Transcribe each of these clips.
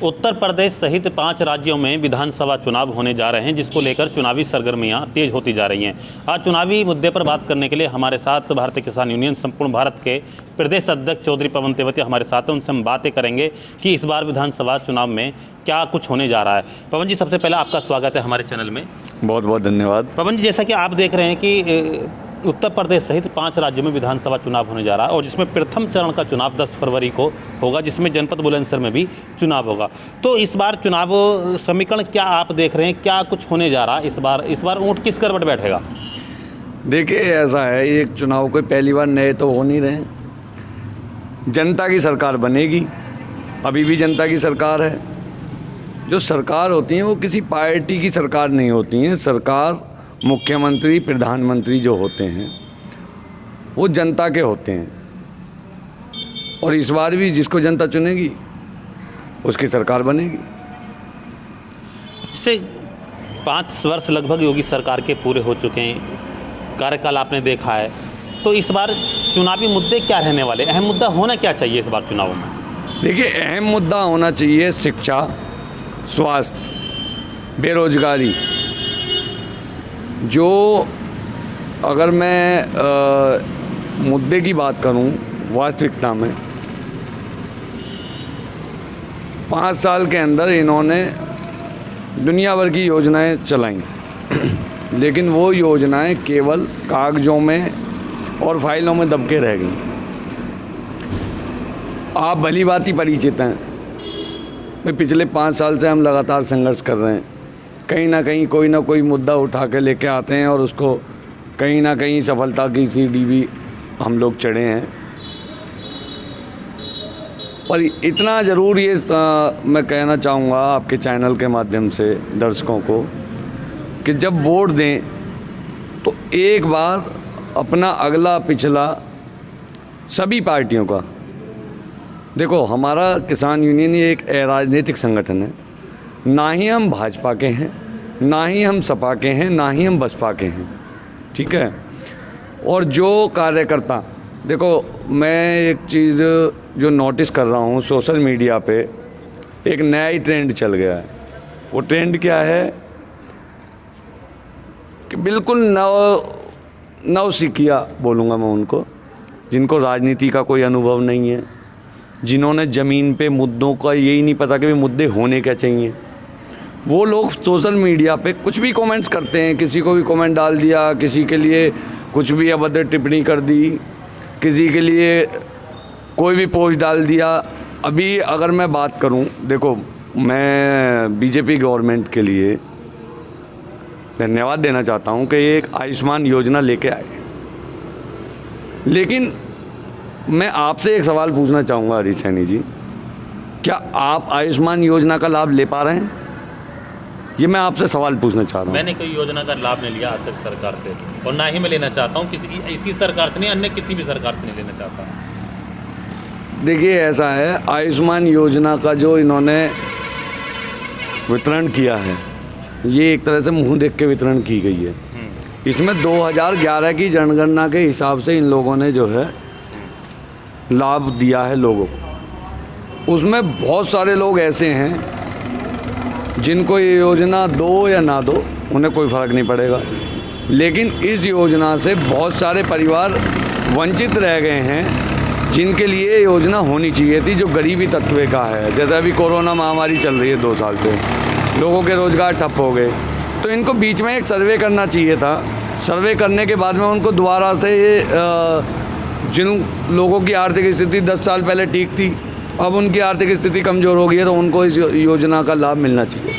उत्तर प्रदेश सहित 5 राज्यों में विधानसभा चुनाव होने जा रहे हैं, जिसको लेकर चुनावी सरगर्मियां तेज होती जा रही हैं। आज चुनावी मुद्दे पर बात करने के लिए हमारे साथ भारतीय किसान यूनियन संपूर्ण भारत के प्रदेश अध्यक्ष चौधरी पवन तेवतिया हमारे साथ हैं। उनसे हम बातें करेंगे कि इस बार विधानसभा चुनाव में क्या कुछ होने जा रहा है। पवन जी, सबसे पहले आपका स्वागत है हमारे चैनल में। बहुत बहुत धन्यवाद। पवन जी, जैसा कि आप देख रहे हैं कि उत्तर प्रदेश सहित 5 राज्यों में विधानसभा चुनाव होने जा रहा है और जिसमें प्रथम चरण का चुनाव 10 फरवरी को होगा, जिसमें जनपद बुलंदशहर में भी चुनाव होगा। तो इस बार चुनाव समीकरण क्या आप देख रहे हैं, क्या कुछ होने जा रहा है इस बार ऊँट किस करवट बैठेगा? देखिए, ऐसा है, ये चुनाव कोई पहली बार नए तो हो नहीं रहे। जनता की सरकार बनेगी, अभी भी जनता की सरकार है। जो सरकार होती है वो किसी पार्टी की सरकार नहीं होती है। सरकार मुख्यमंत्री, प्रधानमंत्री जो होते हैं वो जनता के होते हैं, और इस बार भी जिसको जनता चुनेगी उसकी सरकार बनेगी। से 5 वर्ष लगभग योगी सरकार के पूरे हो चुके हैं, कार्यकाल आपने देखा है, तो इस बार चुनावी मुद्दे क्या रहने वाले, अहम मुद्दा होना क्या चाहिए इस बार चुनाव में? देखिए, अहम मुद्दा होना चाहिए शिक्षा, स्वास्थ्य, बेरोजगारी। जो अगर मैं मुद्दे की बात करूं वास्तविकता में, 5 साल के अंदर इन्होंने दुनिया भर की योजनाएं चलाई लेकिन वो योजनाएं केवल कागज़ों में और फाइलों में दब के रह गई। आप भली भांति परिचित हैं, पिछले 5 साल से हम लगातार संघर्ष कर रहे हैं। कहीं ना कहीं कोई ना कोई मुद्दा उठा के लेके आते हैं और उसको कहीं ना कहीं सफलता की सीढ़ी भी हम लोग चढ़े हैं। और इतना ज़रूर ये मैं कहना चाहूँगा आपके चैनल के माध्यम से दर्शकों को कि जब वोट दें तो एक बार अपना अगला पिछला सभी पार्टियों का, देखो हमारा किसान यूनियन ये एक राजनीतिक संगठन है। ना ही हम भाजपा के हैं, ना ही हम सपा के हैं, ना ही हम बसपा के हैं, ठीक है। और जो कार्यकर्ता, देखो मैं एक चीज़ जो नोटिस कर रहा हूँ सोशल मीडिया पे, एक नया ही ट्रेंड चल गया है। वो ट्रेंड क्या है कि बिल्कुल नवसिखिया बोलूँगा मैं उनको, जिनको राजनीति का कोई अनुभव नहीं है, जिन्होंने ज़मीन पे मुद्दों का यही नहीं पता कि मुद्दे होने क्या चाहिए, वो लोग सोशल मीडिया पे कुछ भी कमेंट्स करते हैं। किसी को भी कमेंट डाल दिया, किसी के लिए कुछ भी अभद्र टिप्पणी कर दी, किसी के लिए कोई भी पोस्ट डाल दिया। अभी अगर मैं बात करूं, देखो मैं बीजेपी गवर्नमेंट के लिए धन्यवाद देना चाहता हूं कि एक आयुष्मान योजना लेके आए, लेकिन मैं आपसे एक सवाल पूछना चाहूँगा हरीश सैनी जी, क्या आप आयुष्मान योजना का लाभ ले पा रहे हैं? ये मैं आपसे सवाल पूछना चाह रहा हूँ। मैंने कोई योजना का लाभ नहीं लिया आज तक सरकार से, और ना ही मैं लेना चाहता हूँ। किसी की इसी सरकार से नहीं, अन्य किसी भी सरकार से नहीं लेना चाहता। देखिए, ऐसा है, आयुष्मान योजना का जो इन्होंने वितरण किया है, ये एक तरह से मुँह देख के वितरण की गई है। इसमें 2011 की जनगणना के हिसाब से इन लोगों ने जो है लाभ दिया है लोगों को। उसमें बहुत सारे लोग ऐसे हैं जिनको ये योजना दो या ना दो उन्हें कोई फ़र्क नहीं पड़ेगा, लेकिन इस योजना से बहुत सारे परिवार वंचित रह गए हैं जिनके लिए योजना होनी चाहिए थी, जो गरीबी तत्व का है। जैसे अभी कोरोना महामारी चल रही है 2 साल से, लोगों के रोज़गार ठप हो गए, तो इनको बीच में एक सर्वे करना चाहिए था। सर्वे करने के बाद में उनको दोबारा से ये जिन लोगों की आर्थिक स्थिति 10 साल पहले ठीक थी, अब उनकी आर्थिक स्थिति कमज़ोर हो गई है, तो उनको इस योजना का लाभ मिलना चाहिए।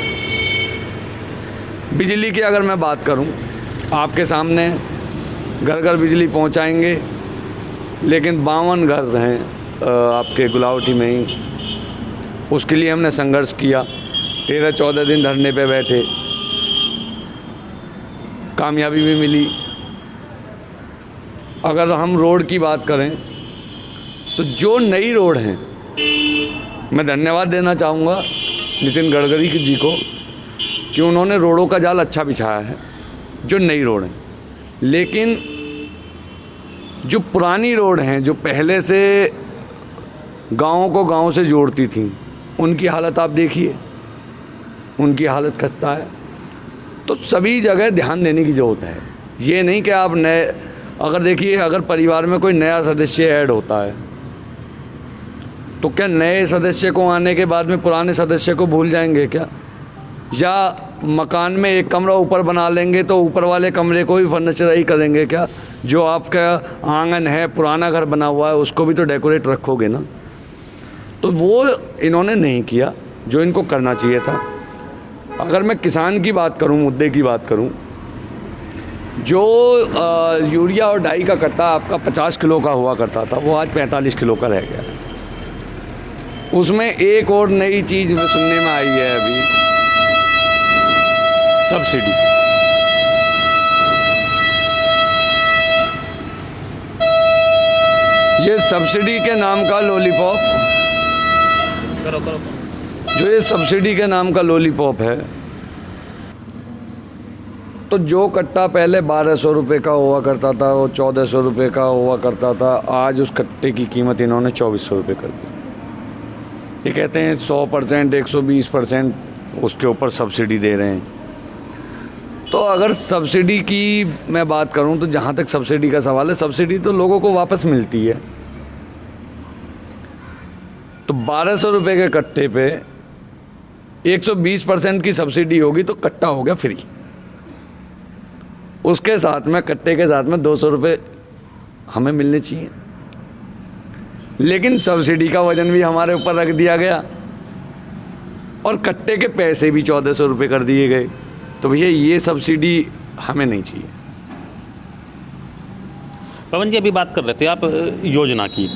बिजली की अगर मैं बात करूं, आपके सामने घर घर बिजली पहुंचाएंगे, लेकिन 52 घर हैं आपके गुलावटी में ही। उसके लिए हमने संघर्ष किया, 13-14 दिन धरने पे बैठे, कामयाबी भी मिली। अगर हम रोड की बात करें तो जो नई रोड हैं, मैं धन्यवाद देना चाहूँगा नितिन गडकरी जी को कि उन्होंने रोडों का जाल अच्छा बिछाया है, जो नई रोड हैं। लेकिन जो पुरानी रोड हैं, जो पहले से गाँव को गाँव से जोड़ती थी, उनकी हालत आप देखिए, उनकी हालत खस्ता है। तो सभी जगह ध्यान देने की ज़रूरत है। ये नहीं कि आप नए, अगर देखिए अगर परिवार में कोई नया सदस्य ऐड होता है तो क्या नए सदस्य को आने के बाद में पुराने सदस्य को भूल जाएंगे क्या? या मकान में एक कमरा ऊपर बना लेंगे तो ऊपर वाले कमरे को भी फर्नीचराइज करेंगे क्या? जो आपका आंगन है, पुराना घर बना हुआ है, उसको भी तो डेकोरेट रखोगे ना। तो वो इन्होंने नहीं किया जो इनको करना चाहिए था। अगर मैं किसान की बात करूं, मुद्दे की बात करूं, जो यूरिया और डाई का कट्टा आपका 50 किलो का हुआ करता था वो आज 45 किलो का रह गया। उसमें एक और नई चीज़ सुनने में आई है अभी, सब्सिडी। ये सब्सिडी के नाम का लॉलीपॉप, जो ये सब्सिडी के नाम का लॉलीपॉप है, तो जो कट्टा पहले 1200 रुपये का हुआ करता था वो 1400 रुपये का हुआ करता था, आज उस कट्टे की कीमत इन्होंने 2400 रुपये कर दी। ये कहते हैं 100%, 120% उसके ऊपर सब्सिडी दे रहे हैं। तो अगर सब्सिडी की मैं बात करूं तो जहां तक सब्सिडी का सवाल है, सब्सिडी तो लोगों को वापस मिलती है। तो 1200 रुपये के कट्टे पे 120% की सब्सिडी होगी तो कट्टा हो गया फ्री। उसके साथ में, कट्टे के साथ में 200 रुपये हमें मिलने चाहिए, लेकिन सब्सिडी का वजन भी हमारे ऊपर रख दिया गया और कट्टे के पैसे भी 1400 रुपये कर दिए गए। तो भैया ये सब्सिडी हमें नहीं चाहिए। पवन जी, अभी बात कर रहे थे आप योजना की,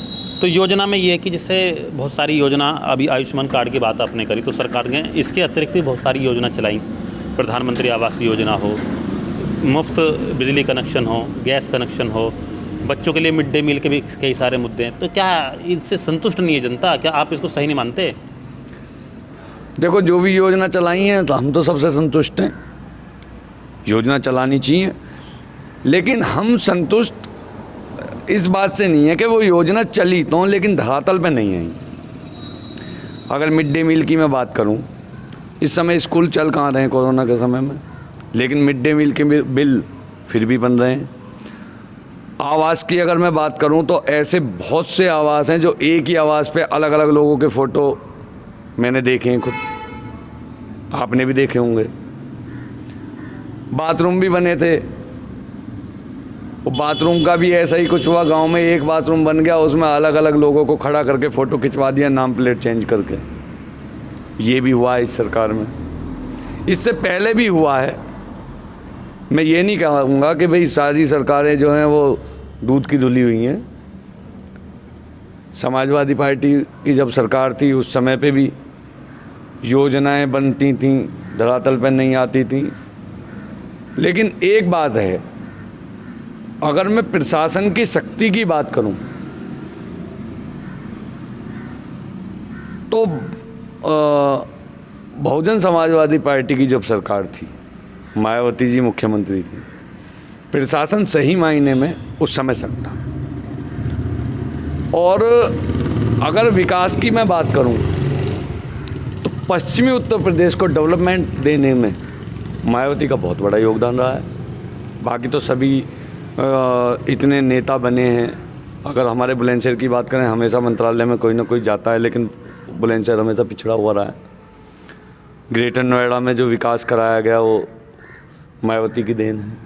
तो योजना में ये है कि जैसे बहुत सारी योजना, अभी आयुष्मान कार्ड की बात आपने करी, तो सरकार ने इसके अतिरिक्त भी बहुत सारी योजना चलाई। प्रधानमंत्री आवास योजना हो, मुफ्त बिजली कनेक्शन हो, गैस कनेक्शन हो, बच्चों के लिए मिड डे मील के भी कई सारे मुद्दे हैं। तो क्या इससे संतुष्ट नहीं है जनता? क्या आप इसको सही नहीं मानते? देखो, जो भी योजना चलाई हैं तो हम तो सबसे संतुष्ट हैं। योजना चलानी चाहिए, लेकिन हम संतुष्ट इस बात से नहीं है कि वो योजना चली तो, लेकिन धरातल पे नहीं आई। अगर मिड डे मील की मैं बात करूं, इस समय स्कूल चल कहाँ रहे हैं कोरोना के समय में, लेकिन मिड डे मील के बिल फिर भी बन रहे हैं। आवास की अगर मैं बात करूं तो ऐसे बहुत से आवास हैं जो एक ही आवास पे अलग अलग लोगों के फ़ोटो मैंने देखे हैं, खुद आपने भी देखे होंगे। बाथरूम भी बने थे, वो बाथरूम का भी ऐसा ही कुछ हुआ। गांव में एक बाथरूम बन गया, उसमें अलग अलग लोगों को खड़ा करके फ़ोटो खिंचवा दिया, नाम प्लेट चेंज करके। ये भी हुआ है इस सरकार में, इससे पहले भी हुआ है। मैं ये नहीं कहूँगा कि भाई सारी सरकारें जो हैं वो दूध की धुली हुई हैं। समाजवादी पार्टी की जब सरकार थी उस समय पे भी योजनाएं बनती थीं, धरातल पर नहीं आती थीं। लेकिन एक बात है, अगर मैं प्रशासन की शक्ति की बात करूं तो बहुजन समाजवादी पार्टी की जब सरकार थी, मायावती जी मुख्यमंत्री थी, प्रशासन सही मायने में उस समय सकता। और अगर विकास की मैं बात करूं तो पश्चिमी उत्तर प्रदेश को डेवलपमेंट देने में मायावती का बहुत बड़ा योगदान रहा है। बाकी तो सभी इतने नेता बने हैं। अगर हमारे बुलंदशहर की बात करें, हमेशा मंत्रालय में कोई ना कोई जाता है, लेकिन बुलंदशहर हमेशा पिछड़ा हुआ रहा है। ग्रेटर नोएडा में जो विकास कराया गया वो मायावती की देन है।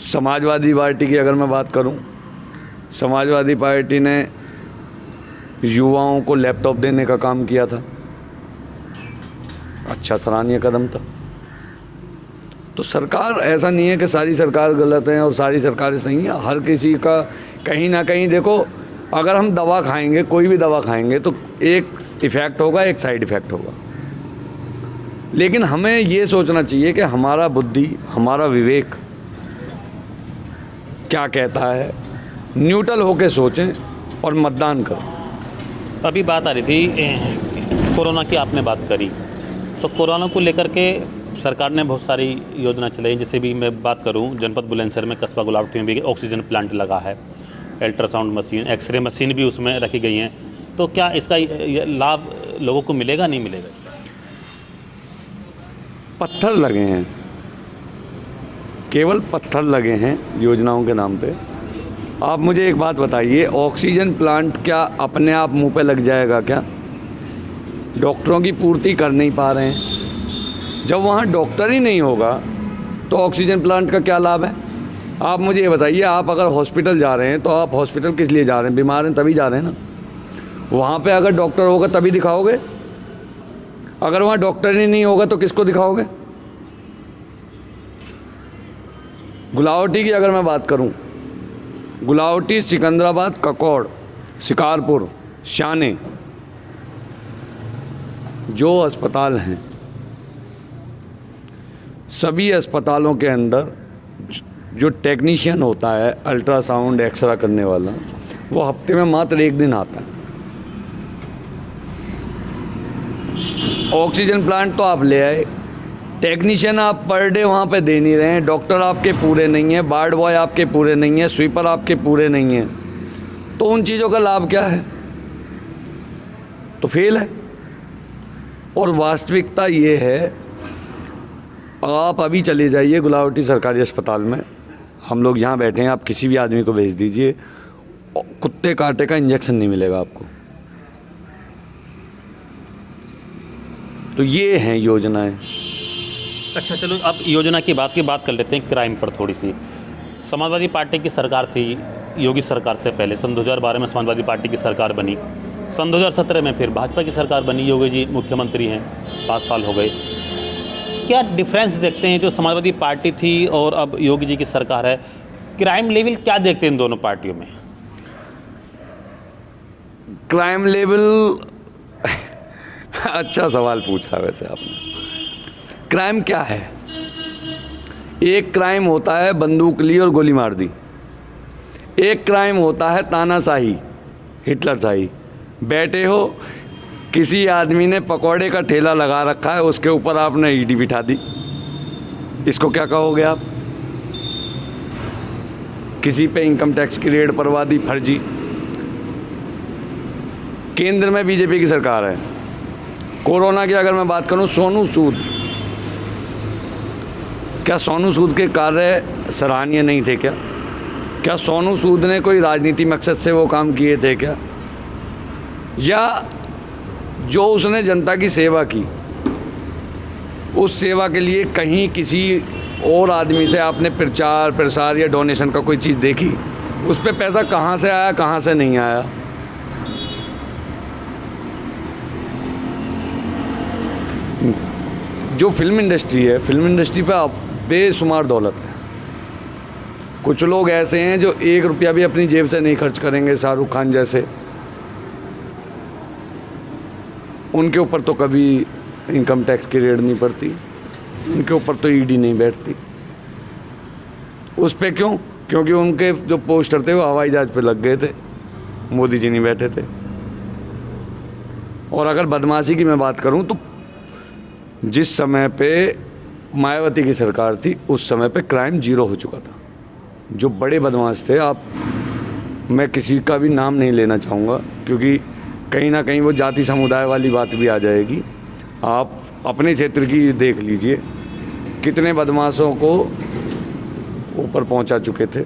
समाजवादी पार्टी की अगर मैं बात करूं, समाजवादी पार्टी ने युवाओं को लैपटॉप देने का काम किया था, अच्छा सराहनीय कदम था। तो सरकार, ऐसा नहीं है कि सारी सरकार गलत है और सारी सरकारें सही हैं। हर किसी का कहीं ना कहीं, देखो अगर हम दवा खाएंगे, कोई भी दवा खाएंगे तो एक इफ़ेक्ट होगा, एक साइड इफ़ेक्ट होगा। लेकिन हमें ये सोचना चाहिए कि हमारा बुद्धि, हमारा विवेक क्या कहता है, न्यूट्रल होकर सोचें और मतदान करें। अभी बात आ रही थी कोरोना की, आपने बात करी, तो कोरोना को लेकर के सरकार ने बहुत सारी योजना चलाई। जैसे भी मैं बात करूं, जनपद बुलंदशहर में कस्बा गुलावटी में भी ऑक्सीजन प्लांट लगा है, अल्ट्रासाउंड मशीन, एक्सरे मशीन भी उसमें रखी गई हैं, तो क्या इसका ये लाभ लोगों को मिलेगा, नहीं मिलेगा? पत्थर लगे हैं, केवल पत्थर लगे हैं योजनाओं के नाम पे। आप मुझे एक बात बताइए, ऑक्सीजन प्लांट क्या अपने आप मुंह पे लग जाएगा क्या? डॉक्टरों की पूर्ति कर नहीं पा रहे हैं। जब वहाँ डॉक्टर ही नहीं होगा तो ऑक्सीजन प्लांट का क्या लाभ है? आप मुझे ये बताइए, आप अगर हॉस्पिटल जा रहे हैं तो आप हॉस्पिटल किस लिए जा रहे हैं? बीमार हैं तभी जा रहे हैं ना। वहाँ पे अगर डॉक्टर होगा तभी दिखाओगे। अगर वहाँ डॉक्टर ही नहीं होगा तो किसको दिखाओगे? गुलावटी की अगर मैं बात करूँ, गुलावटी, सिकंदराबाद, ककौड़, शिकारपुर, शाने, जो अस्पताल हैं, सभी अस्पतालों के अंदर जो टेक्नीशियन होता है अल्ट्रासाउंड एक्सरा करने वाला, वो हफ्ते में मात्र 1 दिन आता है। ऑक्सीजन प्लांट तो आप ले आए, टेक्नीशियन आप पर डे वहाँ पे दे नहीं रहे हैं, डॉक्टर आपके पूरे नहीं हैं, वार्ड बॉय आपके पूरे नहीं हैं, स्वीपर आपके पूरे नहीं हैं, तो उन चीज़ों का लाभ क्या है? तो फेल है। और वास्तविकता ये है, आप अभी चले जाइए गुलावटी सरकारी अस्पताल में, हम लोग यहाँ बैठे हैं, आप किसी भी आदमी को भेज दीजिए, कुत्ते काटे का इंजेक्शन नहीं मिलेगा आपको। तो ये हैं योजनाएं। अच्छा, चलो अब योजना की बात कर लेते हैं क्राइम पर थोड़ी सी। समाजवादी पार्टी की सरकार थी योगी सरकार से पहले, सन 2012 में समाजवादी पार्टी की सरकार बनी, सन 2017 में फिर भाजपा की सरकार बनी, योगी जी मुख्यमंत्री हैं, 5 साल हो गए। क्या डिफरेंस देखते हैं जो समाजवादी पार्टी थी और अब योगी जी की सरकार है? क्राइम लेवल क्या देखते हैं इन दोनों पार्टियों में? क्राइम लेवल अच्छा सवाल पूछा वैसे आपने। क्राइम क्या है? एक क्राइम होता है बंदूक ली और गोली मार दी, एक क्राइम होता है तानाशाही, हिटलरशाही। बैठे हो, किसी आदमी ने पकौड़े का ठेला लगा रखा है, उसके ऊपर आपने ईडी बिठा दी, इसको क्या कहोगे आप? किसी पे इनकम टैक्स की रेड परवा दी, फर्जी। केंद्र में बीजेपी की सरकार है। कोरोना की अगर मैं बात करूं, सोनू सूद, क्या सोनू सूद के कार्य सराहनीय नहीं थे क्या? क्या सोनू सूद ने कोई राजनीति मकसद से वो काम किए थे क्या? या जो उसने जनता की सेवा की, उस सेवा के लिए कहीं किसी और आदमी से आपने प्रचार प्रसार या डोनेशन का कोई चीज़ देखी? उस पे पैसा कहाँ से आया, कहाँ से नहीं आया? जो फिल्म इंडस्ट्री है, फिल्म इंडस्ट्री पे बेशुमार दौलत है। कुछ लोग ऐसे हैं जो 1 रुपया भी अपनी जेब से नहीं खर्च करेंगे, शाहरुख खान जैसे। उनके ऊपर तो कभी इनकम टैक्स की रेड नहीं पड़ती, उनके ऊपर तो ईडी नहीं बैठती। उस पे क्यों? क्योंकि उनके जो पोस्टर थे वो हवाई जहाज पे लग गए थे, मोदी जी नहीं बैठे थे। और अगर बदमाशी की मैं बात करूं तो जिस समय पे मायावती की सरकार थी, उस समय पे क्राइम 0 हो चुका था। जो बड़े बदमाश थे, मैं किसी का भी नाम नहीं लेना चाहूँगा क्योंकि कहीं ना कहीं वो जाति समुदाय वाली बात भी आ जाएगी। आप अपने क्षेत्र की देख लीजिए, कितने बदमाशों को ऊपर पहुंचा चुके थे।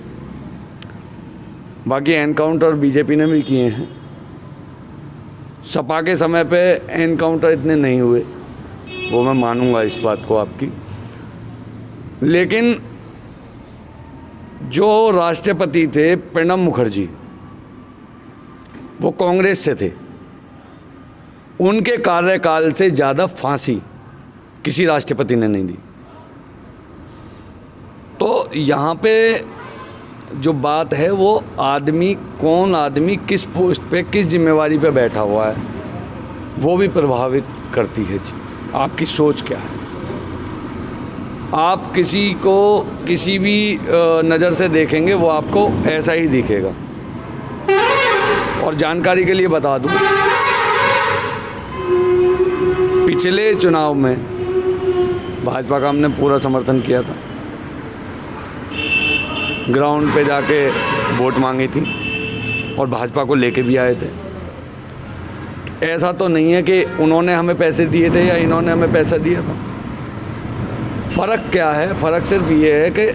बाकी एनकाउंटर बीजेपी ने भी किए हैं। सपा के समय पे एनकाउंटर इतने नहीं हुए, वो मैं मानूंगा इस बात को आपकी। लेकिन जो राष्ट्रपति थे प्रणब मुखर्जी, वो कांग्रेस से थे, उनके कार्यकाल से ज़्यादा फांसी किसी राष्ट्रपति ने नहीं दी। तो यहाँ पे जो बात है वो आदमी, कौन आदमी किस पोस्ट पे, किस जिम्मेवारी पे बैठा हुआ है, वो भी प्रभावित करती है चीज़। आपकी सोच क्या है? आप किसी को किसी भी नज़र से देखेंगे वो आपको ऐसा ही दिखेगा। और जानकारी के लिए बता दूं, पिछले चुनाव में भाजपा का हमने पूरा समर्थन किया था। ग्राउंड पे जाके वोट मांगी थी और भाजपा को लेके भी आए थे। ऐसा तो नहीं है कि उन्होंने हमें पैसे दिए थे या इन्होंने हमें पैसा दिया था। फ़र्क क्या है? फ़र्क सिर्फ ये है कि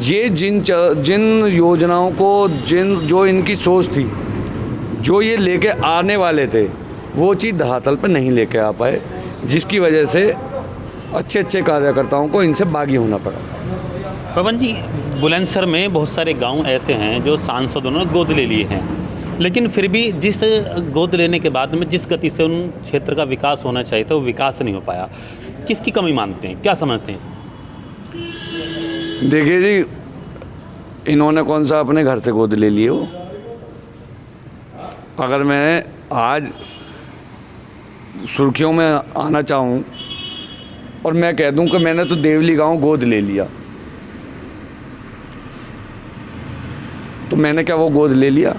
ये जिन योजनाओं को जो इनकी सोच थी, जो ये लेके आने वाले थे, वो चीज़ धरातल पे नहीं लेके आ पाए, जिसकी वजह से अच्छे अच्छे कार्यकर्ताओं को इनसे बागी होना पड़ा। पवन जी, बुलंदशहर में बहुत सारे गांव ऐसे हैं जो सांसदों ने गोद ले लिए हैं, लेकिन फिर भी जिस गोद लेने के बाद में जिस गति से उन क्षेत्र का विकास होना चाहिए था वो विकास नहीं हो पाया। किसकी कमी मानते हैं, क्या समझते हैं? देखिए जी, इन्होंने कौन सा अपने घर से गोद ले लिए हो? अगर मैं आज सुर्खियों में आना चाहूँ और मैं कह दूं कि मैंने तो देवली गांव गोद ले लिया, तो मैंने क्या वो गोद ले लिया?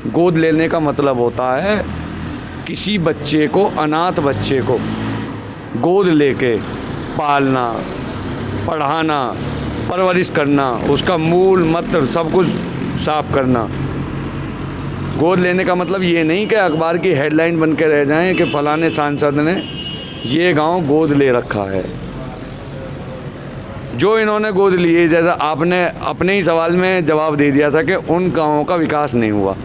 गोद लेने का मतलब होता है किसी बच्चे को, अनाथ बच्चे को गोद लेके पालना, पढ़ाना, परवरिश करना, उसका मूल मंत्र सब कुछ साफ करना। गोद लेने का मतलब ये नहीं कि अखबार की हेडलाइन बन के रह जाएं कि फलाने सांसद ने ये गांव गोद ले रखा है। जो इन्होंने गोद लिए, जैसा आपने अपने ही सवाल में जवाब दे दिया था कि उन गांवों का विकास नहीं हुआ,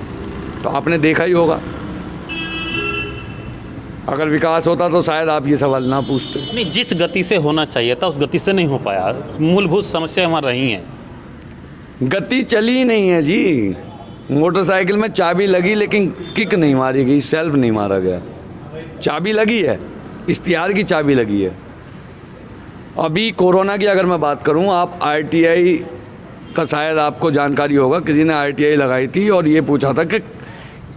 तो आपने देखा ही होगा। अगर विकास होता तो शायद आप ये सवाल ना पूछते। नहीं, जिस गति से होना चाहिए था उस गति से नहीं हो पाया। मूलभूत समस्या वहाँ रही हैं। गति चली ही नहीं है जी। मोटरसाइकिल में चाबी लगी लेकिन किक नहीं मारी गई, सेल्फ नहीं मारा गया। चाबी लगी है, इश्तिहार की चाबी लगी है। अभी कोरोना की अगर मैं बात करूं, आप RTI का शायद आपको जानकारी होगा, किसी ने RTI लगाई थी और ये पूछा था कि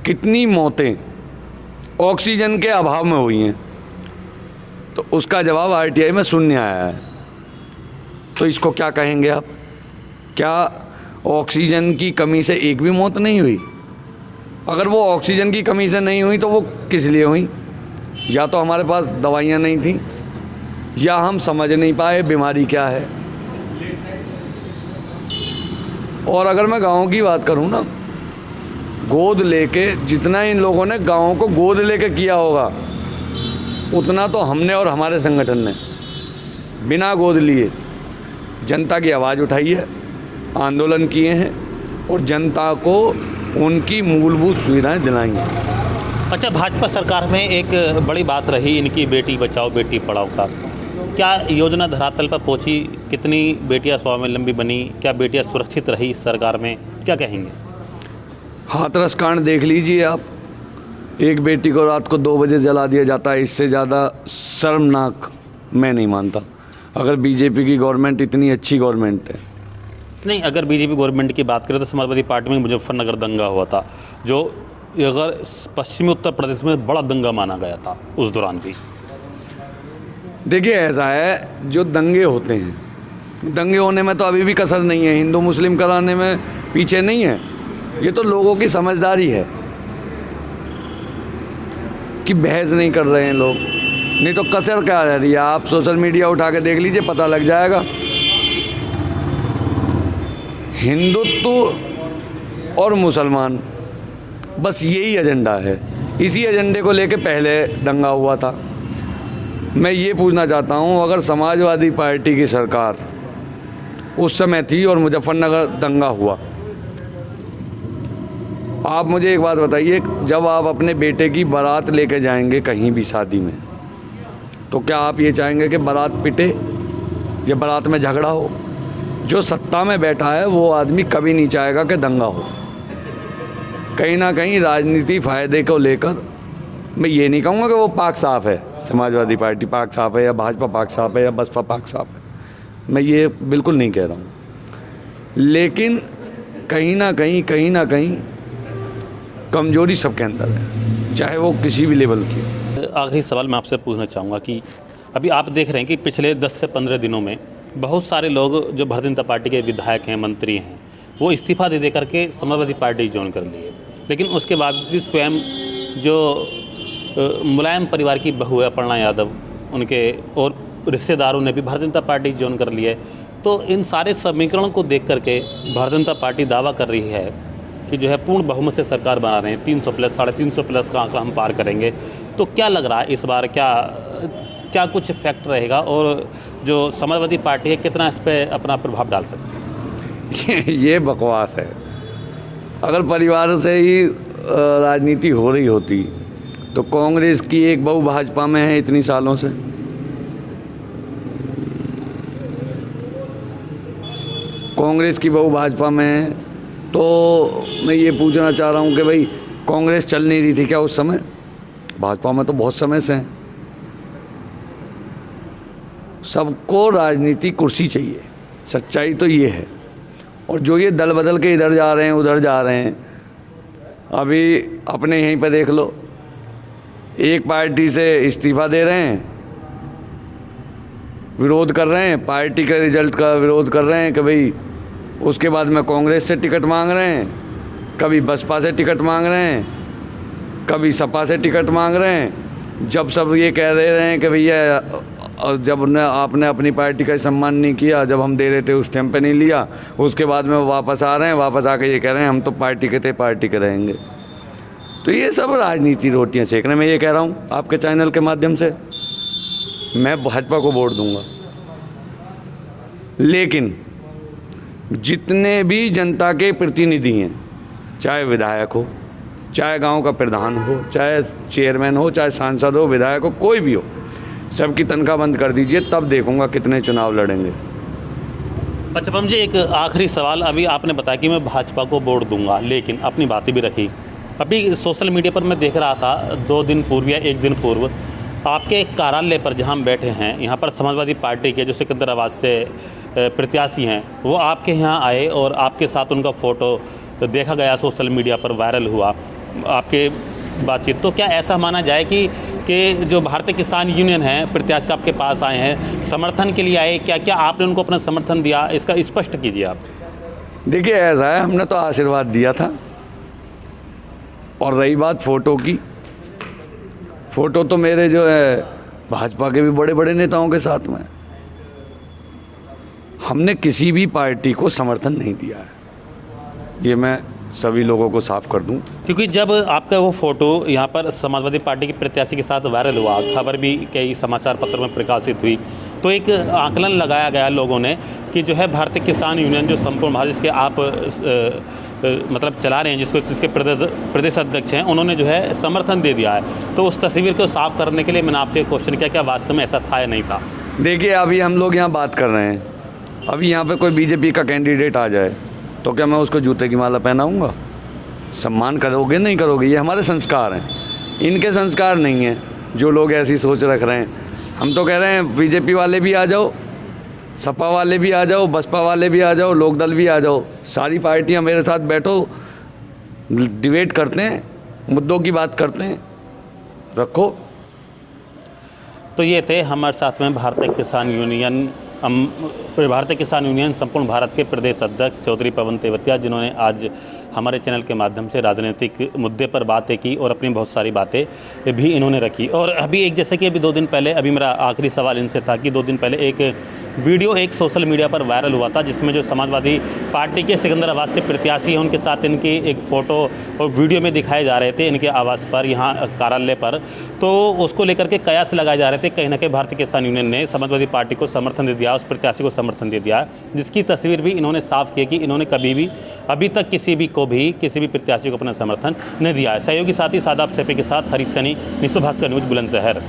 कितनी मौतें ऑक्सीजन के अभाव में हुई हैं, तो उसका जवाब RTI में शून्य आया है। तो इसको क्या कहेंगे आप? क्या ऑक्सीजन की कमी से एक भी मौत नहीं हुई? अगर वो ऑक्सीजन की कमी से नहीं हुई तो वो किस लिए हुई? या तो हमारे पास दवाइयाँ नहीं थी, या हम समझ नहीं पाए बीमारी क्या है। और अगर मैं गाँव की बात करूँ ना, गोद लेके जितना इन लोगों ने गाँवों को गोद लेके किया होगा, उतना तो हमने और हमारे संगठन ने बिना गोद लिए जनता की आवाज़ उठाई है, आंदोलन किए हैं और जनता को उनकी मूलभूत सुविधाएं दिलाई हैं। अच्छा, भाजपा सरकार में एक बड़ी बात रही इनकी बेटी बचाओ बेटी पढ़ाओ का। क्या योजना धरातल पर पहुंची? कितनी बेटियां स्वावलंबी बनी? क्या बेटियां सुरक्षित रही इस सरकार में? क्या कहेंगे? हाथरस कांड देख लीजिए आप। एक बेटी को रात को 2 बजे जला दिया जाता है। इससे ज़्यादा शर्मनाक मैं नहीं मानता। अगर बीजेपी की गवर्नमेंट इतनी अच्छी गवर्नमेंट है। नहीं, अगर बीजेपी गवर्नमेंट की बात करें तो समाजवादी पार्टी में मुजफ्फरनगर दंगा हुआ था, जो अगर पश्चिमी उत्तर प्रदेश में बड़ा दंगा माना गया था उस दौरान भी। देखिए, ऐसा है, जो दंगे होते हैं, दंगे होने में तो अभी भी कसर नहीं है, हिंदू मुस्लिम कराने में पीछे नहीं है। ये तो लोगों की समझदारी है कि बहस नहीं कर रहे हैं लोग, नहीं तो कसर क्या रह रही है। आप सोशल मीडिया उठा के देख लीजिए, पता लग जाएगा। हिंदुत्व और मुसलमान, बस यही एजेंडा है। इसी एजेंडे को लेके पहले दंगा हुआ था। मैं ये पूछना चाहता हूँ, अगर समाजवादी पार्टी की सरकार उस समय थी और मुजफ्फरनगर दंगा हुआ, आप मुझे एक बात बताइए, जब आप अपने बेटे की बारात लेके जाएंगे कहीं भी शादी में, तो क्या आप ये चाहेंगे कि बारात पिटे या बारात में झगड़ा हो? जो सत्ता में बैठा है वो आदमी कभी नहीं चाहेगा कि दंगा हो। कहीं ना कहीं राजनीति फ़ायदे को लेकर, मैं ये नहीं कहूँगा कि वो पाक साफ़ है, समाजवादी पार्टी पाक साफ़ है या भाजपा पाक साफ़ है या बसपा पाक साफ़ है, मैं ये बिल्कुल नहीं कह रहा हूँ। लेकिन कहीं ना कहीं कमजोरी सबके अंदर है, चाहे वो किसी भी लेवल की। आखिरी सवाल मैं आपसे पूछना चाहूँगा कि अभी आप देख रहे हैं कि पिछले 10 से 15 दिनों में बहुत सारे लोग जो भारतीय जनता पार्टी के विधायक हैं, मंत्री हैं, वो इस्तीफा दे करके समाजवादी पार्टी ज्वाइन कर लिए। लेकिन उसके बाद भी स्वयं जो मुलायम परिवार की बहू है अपर्णा यादव, उनके और रिश्तेदारों ने भी भारतीय जनता पार्टी ज्वाइन कर ली है। तो इन सारे समीकरणों को देख करके भारतीय जनता पार्टी दावा कर रही है कि जो है पूर्ण बहुमत से सरकार बना रहे हैं, 300 प्लस 350 प्लस का आंकड़ा हम पार करेंगे, तो क्या लग रहा है इस बार क्या कुछ इफेक्ट रहेगा और जो समाजवादी पार्टी है कितना इस पर अपना प्रभाव डाल सकती है? ये बकवास है। अगर परिवार से ही राजनीति हो रही होती तो कांग्रेस की एक बहू भाजपा में है इतनी सालों से। कांग्रेस की बहू भाजपा में है, तो मैं ये पूछना चाह रहा हूँ कि भाई कांग्रेस चल नहीं रही थी क्या उस समय? भाजपा में तो बहुत समय से हैं। सबको राजनीति कुर्सी चाहिए, सच्चाई तो ये है। और जो ये दल बदल के इधर जा रहे हैं उधर जा रहे हैं, अभी अपने यहीं पे देख लो, एक पार्टी से इस्तीफा दे रहे हैं, विरोध कर रहे हैं, पार्टी के रिजल्ट का विरोध कर रहे हैं कि भाई, उसके बाद में कांग्रेस से टिकट मांग रहे हैं, कभी बसपा से टिकट मांग रहे हैं, कभी सपा से टिकट मांग रहे हैं। जब सब ये कह दे रहे हैं कि भैया, और जब आपने अपनी पार्टी का सम्मान नहीं किया, जब हम दे रहे थे उस टाइम पे नहीं लिया, उसके बाद में वापस आ रहे हैं, वापस आके ये कह रहे हैं हम तो पार्टी के थे, पार्टी के रहेंगे। तो ये सब राजनीति रोटियां सेकने में। ये कह रहा हूँ आपके चैनल के माध्यम से, मैं भाजपा को वोट दूंगा, लेकिन जितने भी जनता के प्रतिनिधि हैं, चाहे विधायक हो, चाहे गांव का प्रधान हो, चाहे चेयरमैन हो, चाहे सांसद हो, विधायक हो, कोई भी हो, सबकी तनख्वाह बंद कर दीजिए, तब देखूंगा कितने चुनाव लड़ेंगे। बचपन जी, एक आखिरी सवाल। अभी आपने बताया कि मैं भाजपा को वोट दूंगा, लेकिन अपनी बातें भी रखी। अभी सोशल मीडिया पर मैं देख रहा था 2 दिन पूर्व या 1 दिन पूर्व, आपके कार्यालय पर जहां हम बैठे हैं, यहाँ पर समाजवादी पार्टी के जो सिकंदराबाद से प्रत्याशी हैं, वो आपके यहाँ आए और आपके साथ उनका फ़ोटो देखा गया, सोशल मीडिया पर वायरल हुआ आपके बातचीत। तो क्या ऐसा माना जाए कि जो भारतीय किसान यूनियन है, प्रत्याशी आपके पास आए हैं, समर्थन के लिए आए, क्या आपने उनको अपना समर्थन दिया? इसका स्पष्ट कीजिए आप। देखिए, ऐसा है, हमने तो आशीर्वाद दिया था। और रही बात फ़ोटो की, फ़ोटो तो मेरे जो है भाजपा के भी बड़े बड़े नेताओं के साथ में। हमने किसी भी पार्टी को समर्थन नहीं दिया है, ये मैं सभी लोगों को साफ कर दूं। क्योंकि जब आपका वो फ़ोटो यहाँ पर समाजवादी पार्टी के प्रत्याशी के साथ वायरल हुआ, खबर भी कई समाचार पत्रों में प्रकाशित हुई, तो एक आकलन लगाया गया लोगों ने कि जो है भारतीय किसान यूनियन जो संपूर्ण भारत, जिसके आप मतलब चला रहे हैं, जिसके प्रदेश अध्यक्ष हैं, उन्होंने जो है समर्थन दे दिया है। तो उस तस्वीर को साफ करने के लिए मैंने आपसे क्वेश्चन किया, क्या वास्तव में ऐसा था या नहीं था? देखिए, अभी हम लोग यहाँ बात कर रहे हैं, अभी यहाँ पे कोई बीजेपी का कैंडिडेट आ जाए तो क्या मैं उसको जूते की माला पहनाऊँगा? सम्मान करोगे नहीं करोगे? ये हमारे संस्कार हैं, इनके संस्कार नहीं हैं जो लोग ऐसी सोच रख रहे हैं। हम तो कह रहे हैं बीजेपी वाले भी आ जाओ, सपा वाले भी आ जाओ, बसपा वाले भी आ जाओ, लोकदल भी आ जाओ, सारी पार्टियां मेरे साथ बैठो, डिबेट करते हैं, मुद्दों की बात करते हैं, रखो। तो ये थे हमारे साथ में भारतीय किसान यूनियन संपूर्ण भारत के प्रदेश अध्यक्ष चौधरी पवन तेवतिया, जिन्होंने आज हमारे चैनल के माध्यम से राजनीतिक मुद्दे पर बातें की और अपनी बहुत सारी बातें भी इन्होंने रखी। और अभी एक, जैसे कि अभी 2 दिन पहले, अभी मेरा आखिरी सवाल इनसे था कि 2 दिन पहले एक वीडियो एक सोशल मीडिया पर वायरल हुआ था, जिसमें जो समाजवादी पार्टी के सिकंदराबाद से प्रत्याशी हैं, उनके साथ इनकी एक फ़ोटो और वीडियो में दिखाए जा रहे थे इनके आवास पर, यहाँ कार्यालय पर। तो उसको लेकर के कयास लगाए जा रहे थे, कहीं ना कहीं भारतीय किसान यूनियन ने समाजवादी पार्टी को समर्थन दे दिया, उस प्रत्याशी को समर्थन दे दिया, जिसकी तस्वीर भी इन्होंने साफ की कि इन्होंने कभी भी अभी तक किसी भी प्रत्याशी को अपना समर्थन नहीं दिया है। सहयोगी साथी सादाब सेपे के साथ हरीश सैनी, निष्ठु भास्कर न्यूज़, बुलंदशहर।